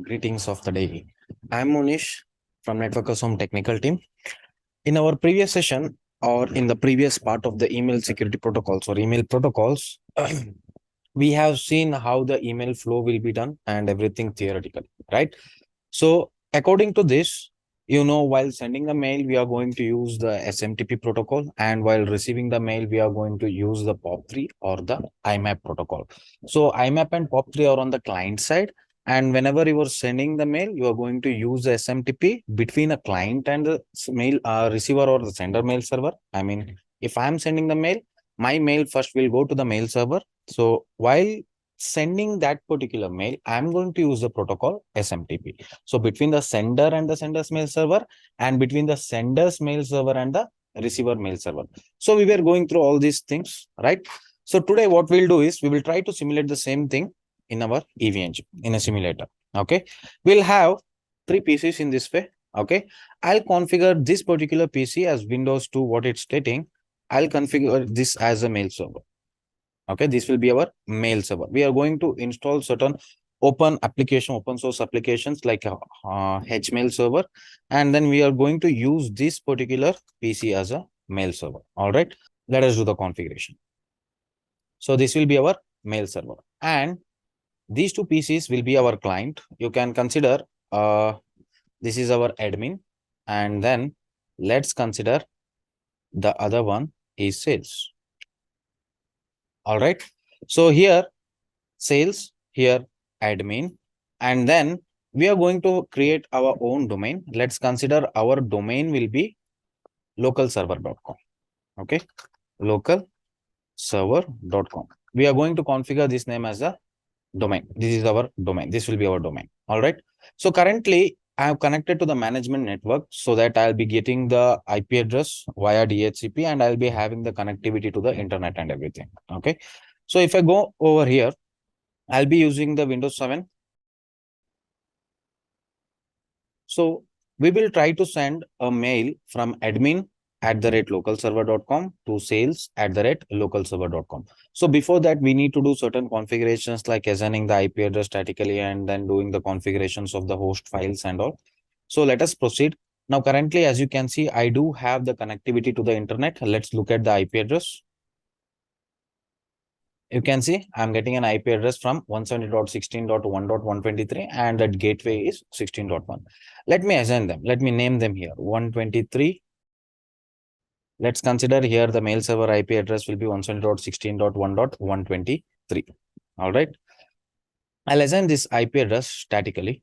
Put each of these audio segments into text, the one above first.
Greetings of the day. I'm Monish from Networkers Home Technical Team. In our previous session or in the previous part of the email security protocols or email protocols, we have seen how the email flow will be done and everything theoretically, right? So according to this, while sending the mail, we are going to use the SMTP protocol, and while receiving the mail, we are going to use the POP3 or the IMAP protocol. So IMAP and POP3 are on the client side. And whenever you are sending the mail, you are going to use the SMTP between a client and the mail receiver or the sender mail server. I mean, if I'm sending the mail, my mail first will go to the mail server. So while sending that particular mail, I'm going to use the protocol SMTP. So between the sender and the sender's mail server, and between the sender's mail server and the receiver mail server. So we were going through all these things, right? So today what we'll do is we will try to simulate the same thing in our EV engine, in a simulator. Okay. We'll have 3 PCs in this way. Okay. I'll configure this particular PC as Windows 2, what it's stating. I'll configure this as a mail server. Okay, this will be our mail server. We are going to install certain open source applications like hMailServer, and then we are going to use this particular PC as a mail server. All right, let us do the configuration. So this will be our mail server, and these 2 PCs will be our client. You can consider this is our admin, and then let's consider the other one is sales. All right. So here sales, here admin, and then we are going to create our own domain. Let's consider our domain will be localserver.com. Okay. Localserver.com. We are going to configure this name as a domain. This is our domain. This will be our domain. All right. So currently I have connected to the management network so that I'll be getting the IP address via DHCP, and I'll be having the connectivity to the internet and everything. Okay. So if I go over here, I'll be using the Windows 7. So we will try to send a mail from admin@localserver.com to sales@localserver.com. So before that, we need to do certain configurations like assigning the IP address statically and then doing the configurations of the host files and all. So let us proceed. Now, currently, as you can see, I do have the connectivity to the internet. Let's look at the IP address. You can see I'm getting an IP address from 170.16.1.123, and that gateway is 16.1. Let me assign them. Let me name them here. 123. Let's consider here the mail server IP address will be 170.16.1.123. All right. I'll assign this IP address statically.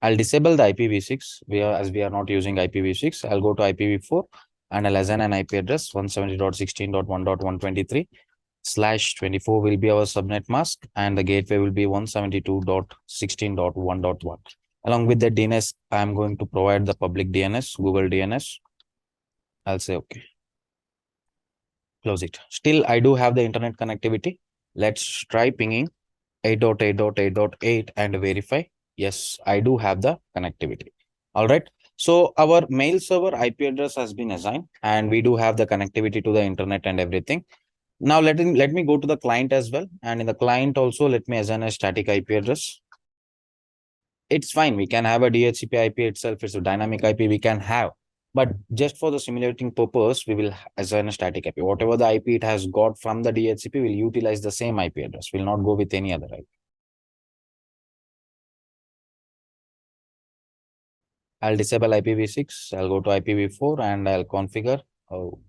I'll disable the IPv6 as we are not using IPv6. I'll go to IPv4 and I'll assign an IP address 170.16.1.123/24 will be our subnet mask, and the gateway will be 172.16.1.1. Along with the DNS, I'm going to provide the public DNS, Google DNS. I'll say okay. Close it. Still, I do have the internet connectivity. Let's try pinging 8.8.8.8 and verify. Yes, I do have the connectivity. All right. So our mail server IP address has been assigned, and we do have the connectivity to the internet and everything. Now let me go to the client as well. And in the client also, let me assign a static IP address. It's fine. We can have a DHCP IP itself. It's a dynamic IP we can have. But just for the simulating purpose, we will assign a static IP. Whatever the IP it has got from the DHCP, will utilize the same IP address. Will not go with any other IP. I'll disable IPv6. I'll go to IPv4 and I'll configure. Oh,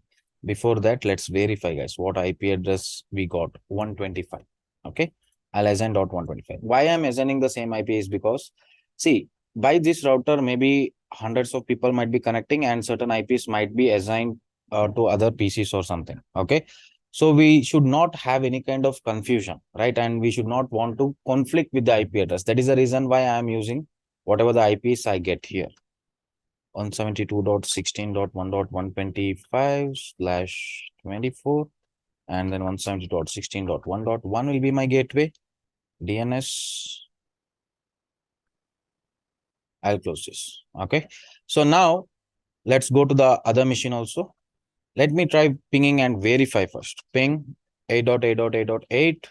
before that, let's verify, guys, what IP address we got. 125. Okay. I'll assign .125. Why I'm assigning the same IP is because, see, by this router, maybe hundreds of people might be connecting and certain IPs might be assigned to other PCs or something. Okay. So we should not have any kind of confusion, right? And we should not want to conflict with the IP address. That is the reason why I'm using whatever the IPs I get here. 172.16.1.125/24, and then 170.16.1.1 will be my gateway. DNS. I'll close this. Okay. So now let's go to the other machine also. Let me try pinging and verify first. Ping 8.8.8.8.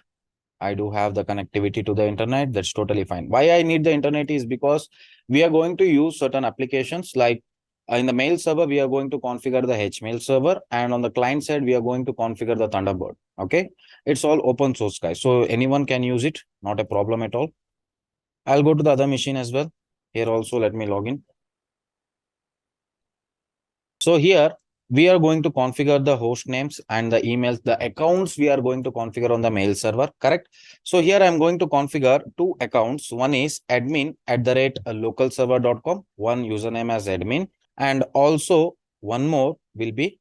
I do have the connectivity to the internet. That's totally fine. Why I need the internet is because we are going to use certain applications like in the mail server, we are going to configure the hMailServer, and on the client side, we are going to configure the Thunderbird. Okay. It's all open source, guys. So anyone can use it. Not a problem at all. I'll go to the other machine as well. Here also, let me log in. So here we are going to configure the host names and the emails, the accounts we are going to configure on the mail server, correct? So here I'm going to configure two accounts. One is admin@localserver.com, one username as admin, and also one more will be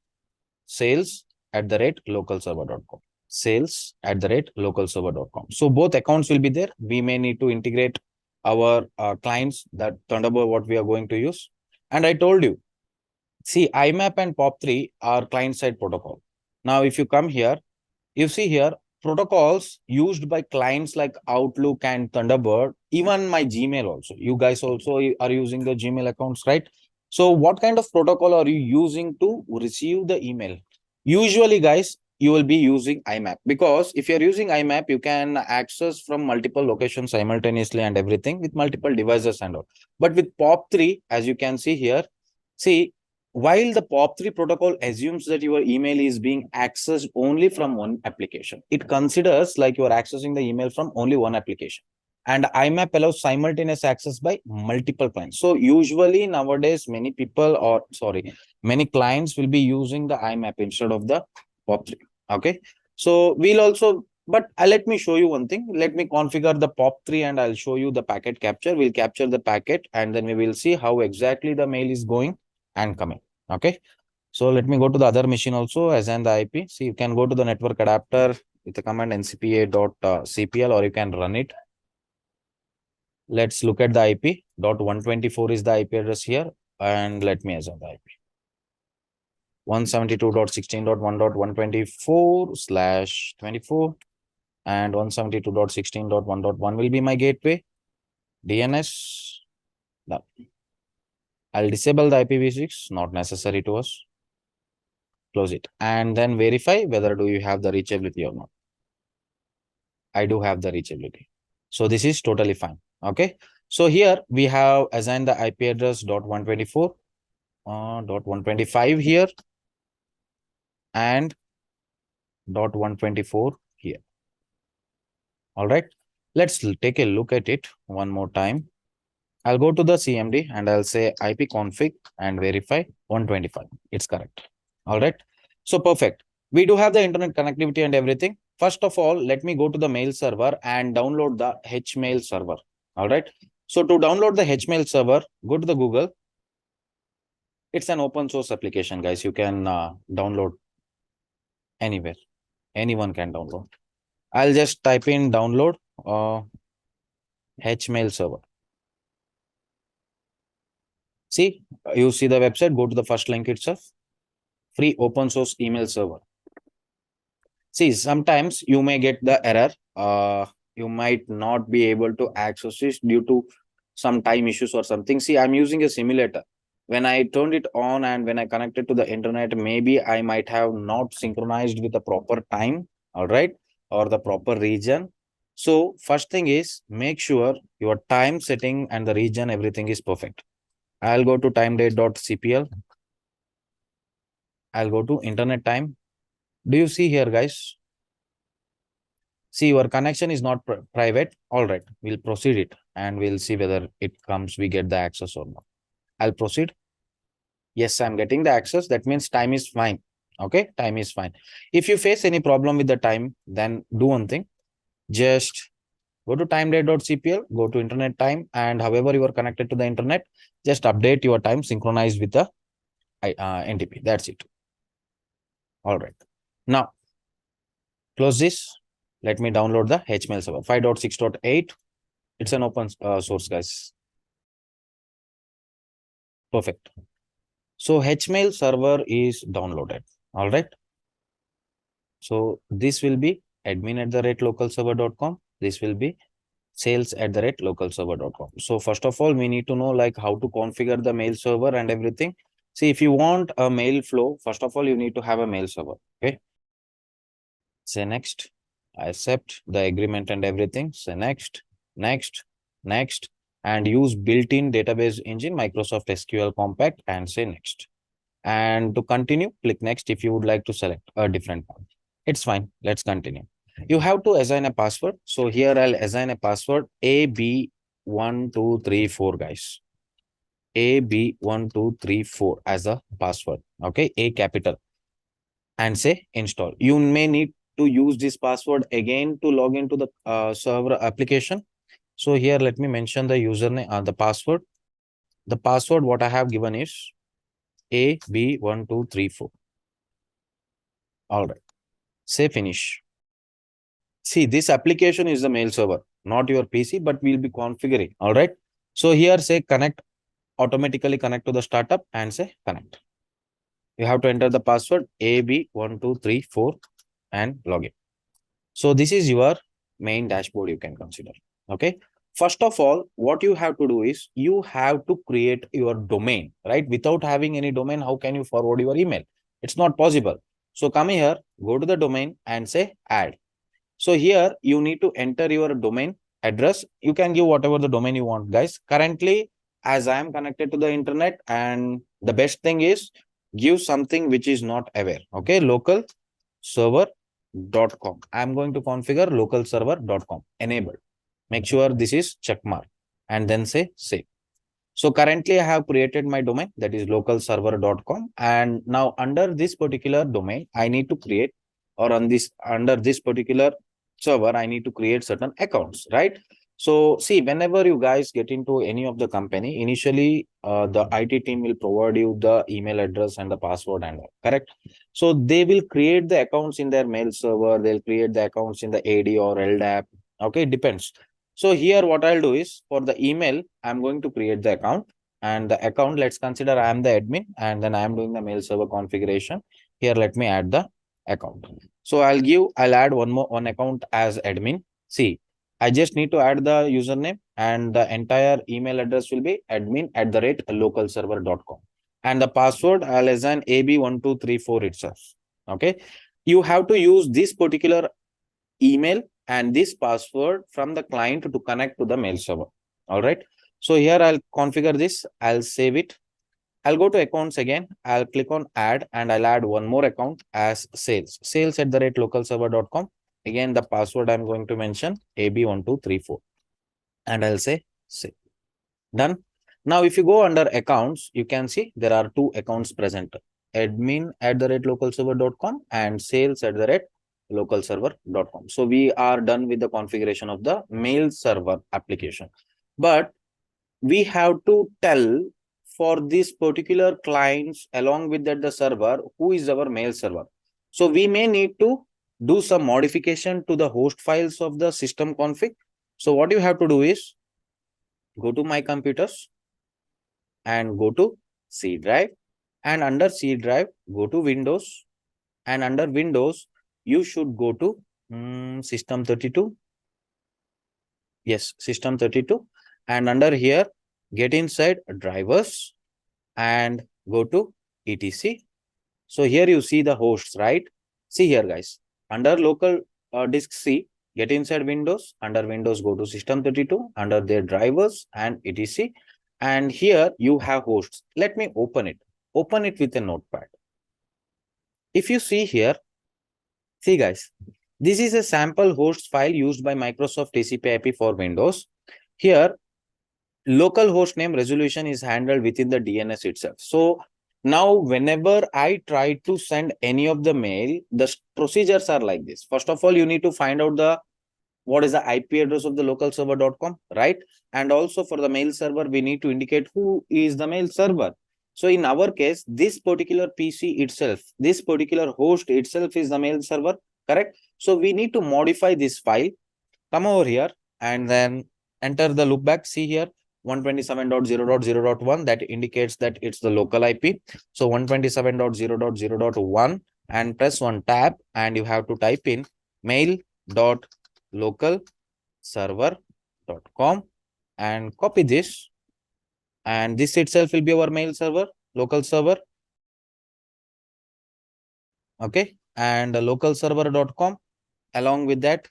sales@localserver.com. Sales@localserver.com. So both accounts will be there. We may need to integrate our clients, that Thunderbird what we are going to use. And I told you, see, IMAP and POP3 are client-side protocol. Now, if you come here, you see here, protocols used by clients like Outlook and Thunderbird, even my Gmail also. You guys also are using the Gmail accounts, right? So what kind of protocol are you using to receive the email? Usually, guys, you will be using IMAP, because if you're using IMAP, you can access from multiple locations simultaneously and everything with multiple devices and all. But with POP3, as you can see here, see, while the POP3 protocol assumes that your email is being accessed only from one application, it considers like you are accessing the email from only one application. And IMAP allows simultaneous access by multiple clients. So usually nowadays, many clients will be using the IMAP instead of the POP3. Okay. So we'll also, but let me show you one thing. Let me configure the POP3 and I'll show you the packet capture. We'll capture the packet and then we will see how exactly the mail is going and coming. Okay. So let me go to the other machine also, assign the IP. See, you can go to the network adapter with the command ncpa.cpl, or you can run it. Let's look at the IP. .124 is the IP address here. And let me assign the IP. 172.16.1.124/24 and 172.16.1.1 will be my gateway. DNS. Done. I'll disable the IPv6, not necessary to us. Close it and then verify whether do you have the reachability or not. I do have the reachability. So this is totally fine. Okay. So here we have assigned the IP address .124, .125 here and .124 here. All right. Let's take a look at it one more time. I'll go to the CMD and I'll say ipconfig and verify 125. It's correct. All right. So perfect. We do have the internet connectivity and everything. First of all, let me go to the mail server and download the hMailServer. All right. So to download the hMailServer, go to the Google. It's an open source application, guys. You can download anywhere. Anyone can download. I'll just type in download hMailServer. See, you see the website, go to the first link itself. Free open source email server. See, sometimes you may get the error. You might not be able to access it due to some time issues or something. See, I'm using a simulator. When I turned it on and when I connected to the internet, maybe I might have not synchronized with the proper time, all right, or the proper region. So first thing is make sure your time setting and the region, everything is perfect. I'll go to timedate.cpl. I'll go to internet time. Do you see here, guys? See, your connection is not private. All right, we'll proceed it and we'll see whether it comes, we get the access or not. I'll proceed. Yes, I'm getting the access. That means time is fine. Okay, time is fine. If you face any problem with the time, then do one thing. Just go to timedate.cpl, go to internet time, and however you are connected to the internet, just update your time synchronized with the NTP. That's it. All right. Now, close this. Let me download the hMailServer 5.6.8. It's an open source, guys. Perfect. So hMailServer is downloaded. All right. So this will be admin@localserver.com. This will be sales@localserver.com. So first of all, we need to know like how to configure the mail server and everything. See, if you want a mail flow, first of all, you need to have a mail server. Okay. Say next. accept the agreement and everything. Say next, next, next, and use built-in database engine Microsoft SQL Compact and say next. And to continue, click next if you would like to select a different one. It's fine. Let's continue. You have to assign a password. So here I'll assign a password AB1234, guys. AB1234 as a password. Okay, A capital. And say install. You may need to use this password again to log into the server application. So here, let me mention the username, the password. The password what I have given is AB1234. All right. Say finish. See, this application is the mail server, not your PC, but we'll be configuring. All right. So here say connect, automatically connect to the startup and say connect. You have to enter the password AB1234 and log in. So this is your main dashboard you can consider. Okay. First of all, what you have to do is you have to create your domain, right? Without having any domain, how can you forward your email? It's not possible. So come here, go to the domain and say add. So here you need to enter your domain address. You can give whatever the domain you want, guys. Currently, as I am connected to the internet, and the best thing is give something which is not aware. Okay, local server.com. I'm going to configure local server.com enabled. Make sure this is check mark and then say save. So currently I have created my domain, that is local server.com, and now under this particular domain I need to create, or on this under this particular server I need to create certain accounts, right? So see, whenever you guys get into any of the company, initially the IT team will provide you the email address and the password and all, correct? So they will create the accounts in their mail server, they'll create the accounts in the AD or LDAP. Okay, it depends. So here what I'll do is for the email, I'm going to create the account, and the account, let's consider I am the admin and then I am doing the mail server configuration. Here, let me add the account. So I'll add one account as admin. See, I just need to add the username and the entire email address will be admin@localserver.com. And the password I'll assign AB1234 itself. Okay. You have to use this particular email and this password from the client to connect to the mail server. All right. So here I'll configure this. I'll save it. I'll go to accounts again. I'll click on add and I'll add one more account as sales@localserver.com. Again, the password I'm going to mention AB1234 and I'll say save. Done. Now, if you go under accounts, you can see there are two accounts present, admin@localserver.com and sales@localserver.com. So we are done with the configuration of the mail server application. But we have to tell for these particular clients along with that the server, who is our mail server. So we may need to do some modification to the host files of the system config. So what you have to do is go to my computers and go to C drive, and under C drive, go to Windows, and under Windows, you should go to System 32. Yes, System 32. And under here, get inside drivers and go to etc. So here you see the hosts, right? See here, guys. Under local disk C, get inside Windows. Under Windows, go to System 32. Under their drivers and etc. And here you have hosts. Let me open it. Open it with a notepad. If you see here, see guys, this is a sample hosts file used by Microsoft TCP/IP for Windows. Here, local host name resolution is handled within the DNS itself. So now whenever I try to send any of the mail, the procedures are like this. First of all, you need to find out what is the IP address of the local server.com, right? And also for the mail server, we need to indicate who is the mail server. So in our case, this particular PC itself, this particular host itself is the mail server, correct? So we need to modify this file. Come over here and then enter the loopback. See here, 127.0.0.1, that indicates that it's the local IP. So 127.0.0.1 and press one tab and you have to type in mail.localserver.com and copy this. And this itself will be our mail server, local server. Okay. And localserver.com Along with that,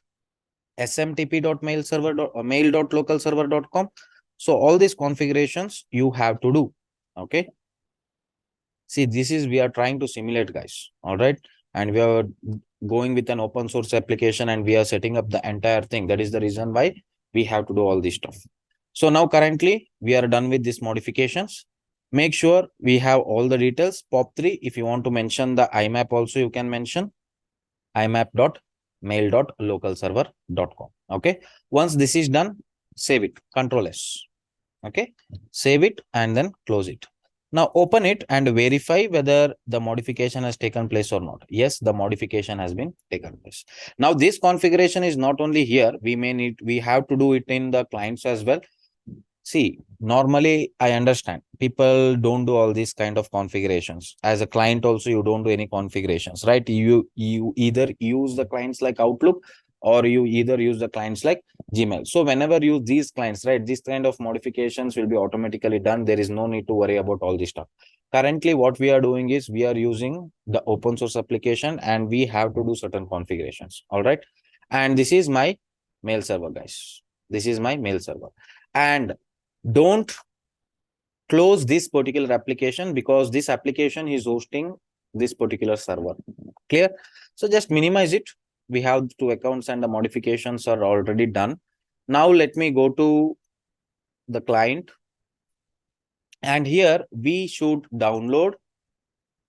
smtp.mailserver.mail.localserver.com. So all these configurations you have to do. Okay. See, this is we are trying to simulate, guys. All right. And we are going with an open source application and we are setting up the entire thing. That is the reason why we have to do all this stuff. So now currently we are done with these modifications. Make sure we have all the details. POP3, if you want to mention the IMAP also, you can mention imap.mail.localserver.com. Okay. Once this is done, save it, Control S. Okay. Save it and then close it. Now open it and verify whether the modification has taken place or not. Yes, the modification has been taken place. Now this configuration is not only here. We have to do it in the clients as well. See, normally I understand people don't do all these kind of configurations. As a client also, you don't do any configurations, right? You either use the clients like Outlook or you either use the clients like Gmail. So whenever you use these clients, right, this kind of modifications will be automatically done. There is no need to worry about all this stuff. Currently, what we are doing is we are using the open source application and we have to do certain configurations. All right. And this is my mail server, guys. This is my mail server. And don't close this particular application because this application is hosting this particular server. Clear? So just minimize it. We have two accounts and the modifications are already done. Now let me go to the client. And here we should download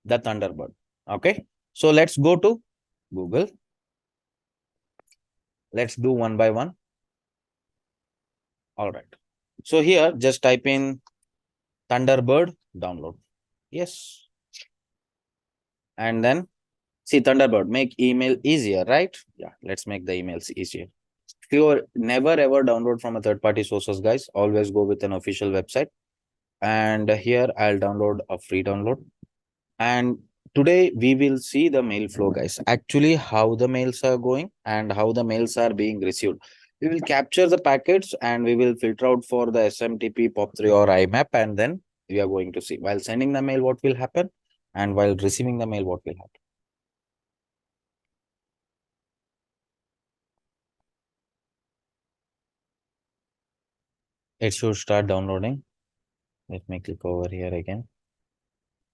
the Thunderbird. Okay. So let's go to Google. Let's do one by one. All right. So here just type in Thunderbird download. Yes. And then see Thunderbird, make email easier, right? Yeah, let's make the emails easier. If you never ever download from a third-party sources, guys, always go with an official website. And here I'll download a free download. And today we will see the mail flow, guys. Actually, how the mails are going and how the mails are being received. We will capture the packets and we will filter out for the SMTP, POP3 or IMAP, and then we are going to see while sending the mail what will happen and while receiving the mail what will happen. It should start downloading. Let me click over here again.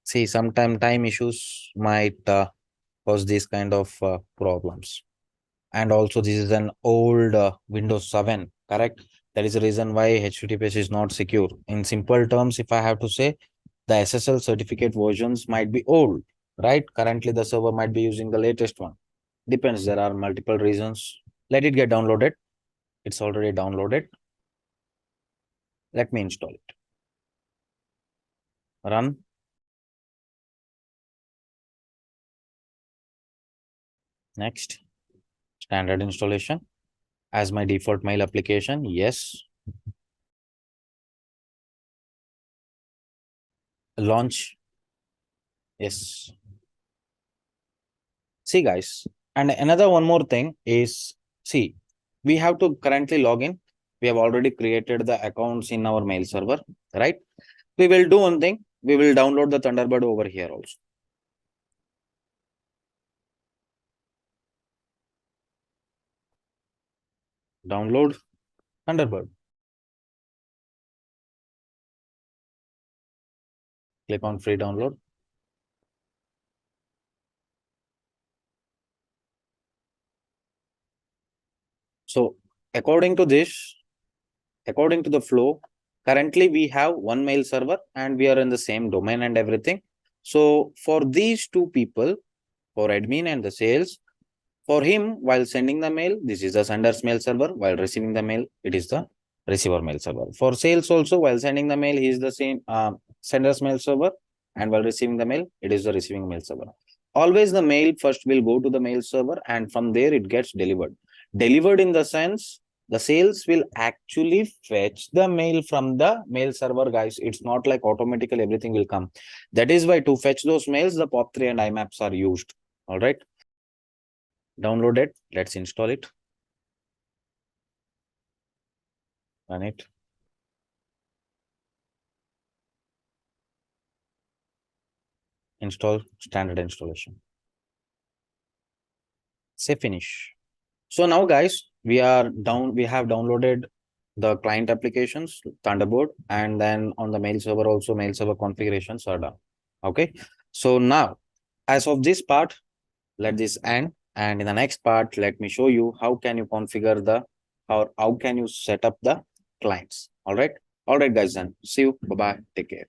See, sometime time issues might cause these kind of problems. And also this is an old Windows 7, correct? That is the reason why HTTPS is not secure. In simple terms, if I have to say, the SSL certificate versions might be old, right? Currently, the server might be using the latest one. Depends, there are multiple reasons. Let it get downloaded. It's already downloaded. Let me install it. Run. Next. Standard installation. As my default mail application, yes. Launch. Yes. See, guys, and another one more thing is, see, we have to currently log in. We have already created the accounts in our mail server, right? We will do one thing. We will download the Thunderbird over here also. Download Thunderbird. Click on free download. So according to this, according to the flow, currently we have one mail server and we are in the same domain and everything. So for these two people, for admin and the sales, for him, while sending the mail, this is the sender's mail server. While receiving the mail, it is the receiver mail server. For sales also, while sending the mail, he is the same sender's mail server. And while receiving the mail, it is the receiving mail server. Always the mail first will go to the mail server and from there it gets delivered. Delivered in the sense, the sales will actually fetch the mail from the mail server, guys. It's not like automatically everything will come. That is why to fetch those mails, the POP3 and IMAPs are used. All right. Download it. Let's install it. Run it. Install standard installation. Say finish. So now guys, we have downloaded the client applications, Thunderbird, and then on the mail server also mail server configurations are done. Okay. So now, as of this part, let this end. And in the next part, let me show you how can you configure the, or how can you set up the clients. All right. All right, guys, then see you. Bye-bye. Take care.